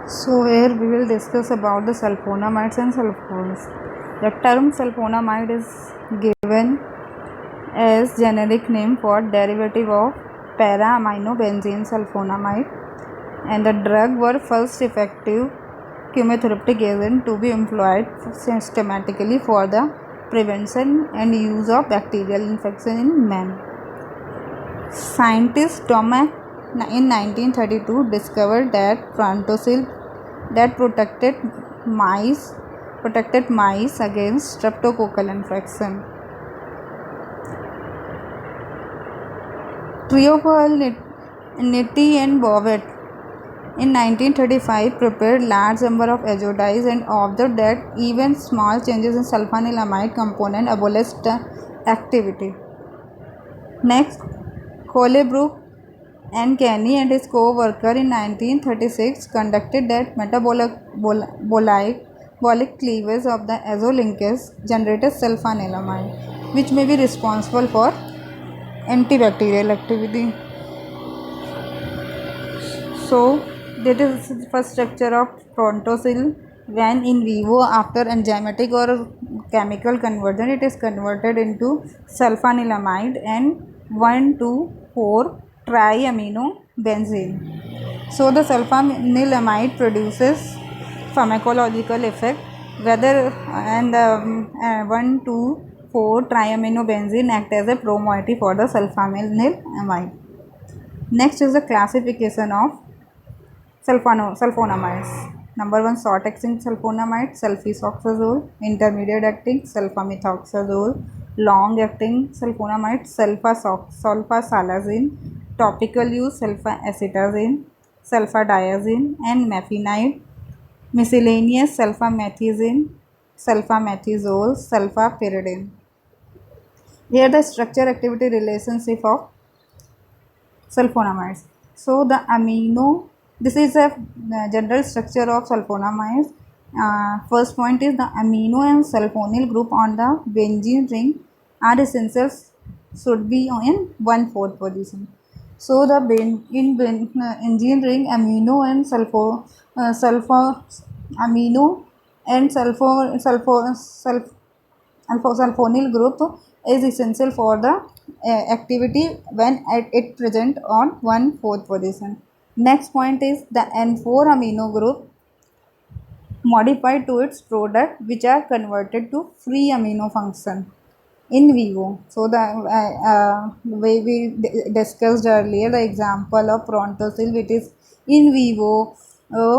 So here we will discuss about the sulfonamides and sulfones. The term sulfonamide is given as generic name for derivative of para-aminobenzene sulfonamide, and the drug were first effective chemotherapeutic agent to be employed systematically for the prevention and use of bacterial infection in men. Scientist Thomas in 1932 discovered that frontosil that protected mice against streptococcal infection. Theophile Nitti and Bouvet in 1935 prepared large number of azides and observed that even small changes in sulfanilamide component abolished the activity. Next, Colebrook and Kenny and his co-worker in 1936 conducted that metabolic cleavage of the azo linkage generated sulfanilamide, which may be responsible for antibacterial activity. So, that is the first structure of frontosil. When in vivo, after enzymatic or chemical conversion, it is converted into sulfanilamide and 1,2,4 triaminobenzene. So the sulfanilamide produces pharmacological effect whether and 1,2,4 triaminobenzene act as a pro-moiety for the sulfanilamide. Next is the classification of sulfonamides. Number 1, short acting sulfonamide, sulfamethoxazole. Intermediate acting, sulfamethoxazole. Long acting sulfonamide, sulfasalazine. Topical use, sulfaacetazine, sulfadiazine and mefenide. Miscellaneous, sulfamethizine, sulfamethizole, sulfapyridine. Here the structure activity relationship of sulfonamides. So the this is a general structure of sulfonamides. First point is the amino and sulfonyl group on the benzene ring are essentials should be in 1/4 position. So the benzene ring amino and sulfonyl group is essential for the activity when it present on 1/4 position. Next point is the N4 amino group modified to its product which are converted to free amino function in vivo. So the way we discussed earlier, the example of frontosil which is in vivo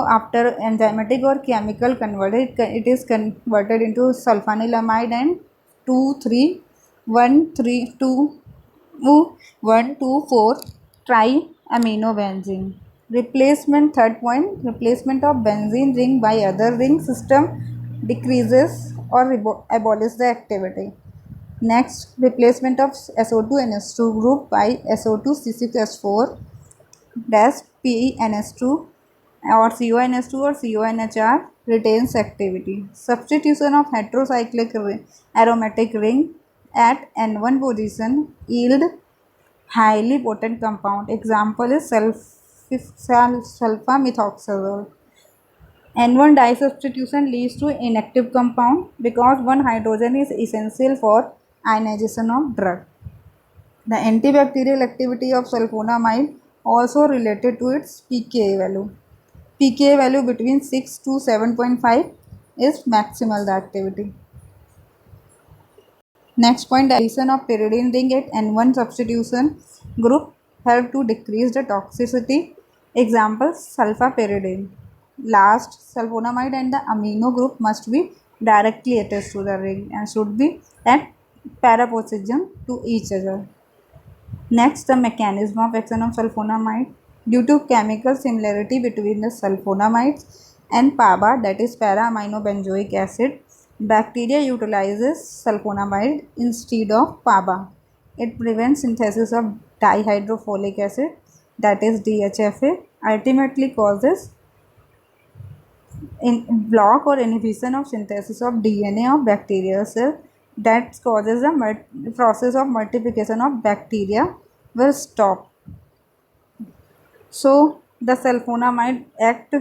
after enzymatic or chemical converted, it is converted into sulfanilamide and 1,2,4 triaminobenzene. Replacement, third point, replacement of benzene ring by other ring system decreases or abolish the activity. Next, replacement of SO2NH2 group by SO2C6H4 dash PNH2 or CONH2 or CONHR retains activity. Substitution of heterocyclic aromatic ring at N1 position yield highly potent compound. Example is sulfamethoxazole. N1 disubstitution leads to inactive compound because one hydrogen is essential for ionization of drug. The antibacterial activity of sulfonamide also related to its pKa value. pKa value between 6 to 7.5 is maximal the activity. Next point, the addition of pyridine ring at N1 substitution group help to decrease the toxicity. Example, sulfapyridine. Last, sulfonamide and the amino group must be directly attached to the ring and should be at paraposition to each other. Next, the mechanism of action of sulfonamide. Due to chemical similarity between the sulfonamides and PABA, that is para-aminobenzoic acid, bacteria utilizes sulfonamide instead of PABA. It prevents synthesis of dihydrofolic acid, that is DHFA, ultimately causes block or inhibition of synthesis of DNA of bacterial cell that causes the process of multiplication of bacteria will stop. So the sulfonamide act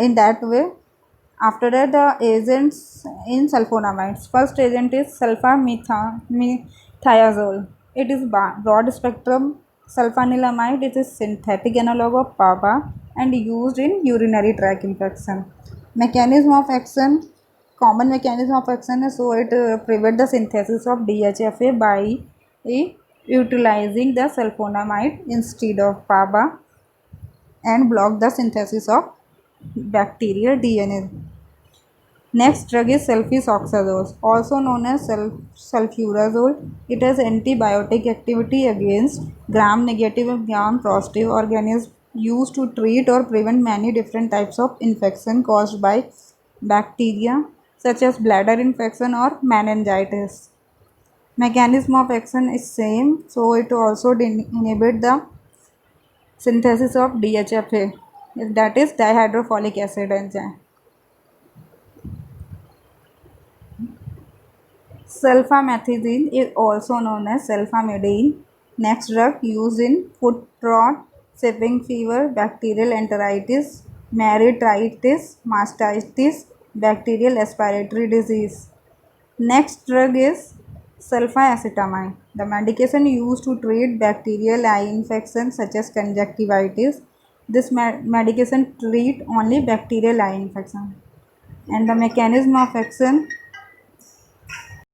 in that way. After that, the agents in sulfonamides. First agent is sulfamethiazole. It is broad spectrum sulfanilamide. It is synthetic analog of PABA and used in urinary tract infection. Mechanism of action. Common mechanism of action is so it prevent the synthesis of DHFA by utilizing the sulfonamide instead of PABA and block the synthesis of bacterial DNA. Next drug is sulfasalazole, also known as sulfurazole. It has antibiotic activity against gram-negative and gram-positive organisms used to treat or prevent many different types of infection caused by bacteria such as bladder infection or meningitis. Mechanism of action is same, so it also inhibit the synthesis of DHFA, that is dihydrofolic acid enzyme. Sulfamethoxine is also known as sulfamidine. Next drug used in foot rot, shipping fever, bacterial enteritis, meningitis, mastitis, bacterial respiratory disease. Next drug is sulfacetamide. The medication used to treat bacterial eye infections such as conjunctivitis. This medication treat only bacterial eye infection. And the mechanism of action